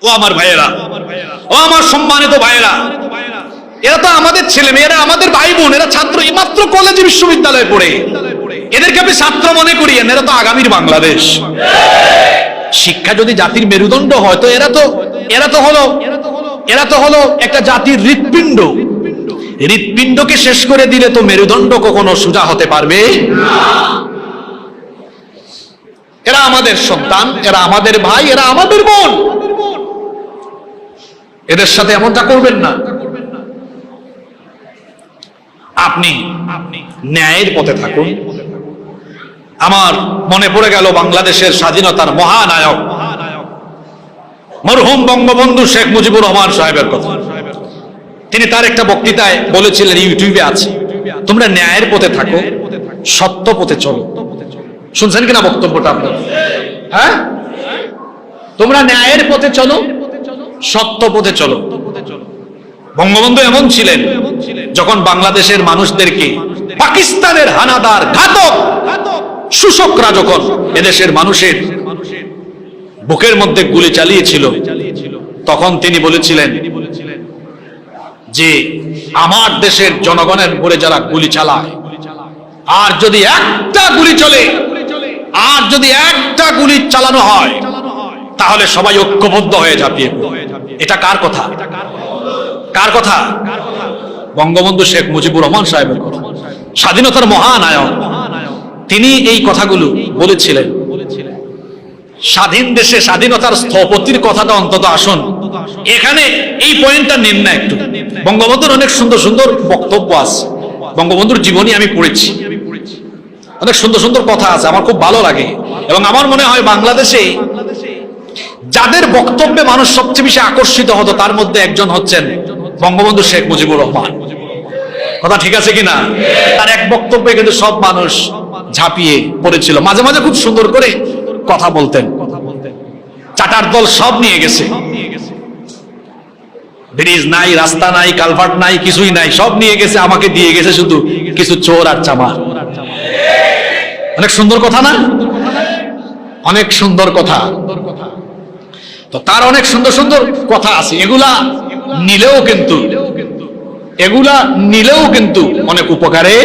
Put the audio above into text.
ও আমার ভাইয়েরা, ও আমার সম্মানিত ভাইয়েরা, এরা তো আমাদের ছেলে মেয়েরা, আমাদের ভাই বোন, এরা ছাত্র, মাত্র কলেজে বিশ্ববিদ্যালয়ে পড়ে। এদেরকে আপনি ছাত্র মনে করিয়েন, এরা তো আগামীর বাংলাদেশ। শিক্ষা যদি জাতির মেরুদণ্ড হয়, তো এরা তো হলো একটা জাতির হৃৎপিণ্ড। হৃৎপিণ্ডকে শেষ করে দিলে তো মেরুদণ্ড কখনো সোজা হতে পারবে না। এরা আমাদের সন্তান, এরা আমাদের ভাই, এরা আমাদের বোন। এদের সাথে এমনটা করবেন না। আপনি ন্যায়ের পথে থাকুন। আমার মনে পড়ে গেল বাংলাদেশের স্বাধীনতার মহানায়ক মরহুম বঙ্গবন্ধু শেখ মুজিবুর রহমান সাহেবের কথা। তিনি তার একটা বক্তৃতায় বলেছিলেন, ইউটিউবে আছে, তোমরা ন্যায়ের পথে থাকো, সত্য পথে চলো। শুনছেন কিনা বক্তব্যটা আপনার? হ্যাঁ, তোমরা ন্যায়ের পথে চলো, সত্য পথে চলো। বঙ্গবন্ধু এমন ছিলেন, যখন বাংলাদেশের মানুষদেরকে পাকিস্তানের হানাদার ঘাতক শোষকরা যখন এদেশের মানুষের বুকের মধ্যে গুলি চালিয়েছিল, তখন তিনি বলেছিলেন যে আমার দেশের জনগণের উপরে যারা গুলি চালায়, আর যদি একটা গুলি চলে, আর যদি একটা গুলি চালানো হয়, তাহলে সবাই ঐক্যবদ্ধ হয়ে ঝাঁপিয়ে পড়বে। এটা কার কথা? কার কথা? বঙ্গবন্ধু শেখ মুজিবুর রহমান সাহেবের কথা, স্বাধীনতার মহানায়ক। তিনি এই কথাগুলো বলেছিলেন। স্বাধীন দেশে স্বাধীনতার স্থপতির কথাটা অন্তত আসুন, এখানে এই পয়েন্টটা নিন না একটু। বঙ্গবন্ধুর অনেক সুন্দর সুন্দর বক্তব্য আছে, বঙ্গবন্ধুর জীবনী আমি পড়েছি, অনেক সুন্দর সুন্দর কথা আছে, আমার খুব ভালো লাগে। এবং আমার মনে হয় বাংলাদেশে যাদের বক্তব্যে মানুষ সবচেয়ে বেশি আকর্ষিত হতো, তার মধ্যে একজন হচ্ছেন বঙ্গবন্ধু শেখ মুজিবুর রহমান। কথা ঠিক আছে কিনা? তার এক বক্তব্যে কিন্তু সব মানুষ ঝাঁপিয়ে পড়েছিল। মাঝে মাঝে খুব সুন্দর করে কথা বলতেন। চাটার দল সব নিয়ে গেছে, ব্রিজ নাই, রাস্তা নাই, কালভার্ট নাই, কিছুই নাই, সব নিয়ে গেছে, আমাকে দিয়ে গেছে শুধু কিছু চোর আর চামার। অনেক সুন্দর কথা না? অনেক সুন্দর কথা। তো তার অনেক সুন্দর সুন্দর কথা আছে, এগুলা নিলেও কিন্তু অনেক উপকারে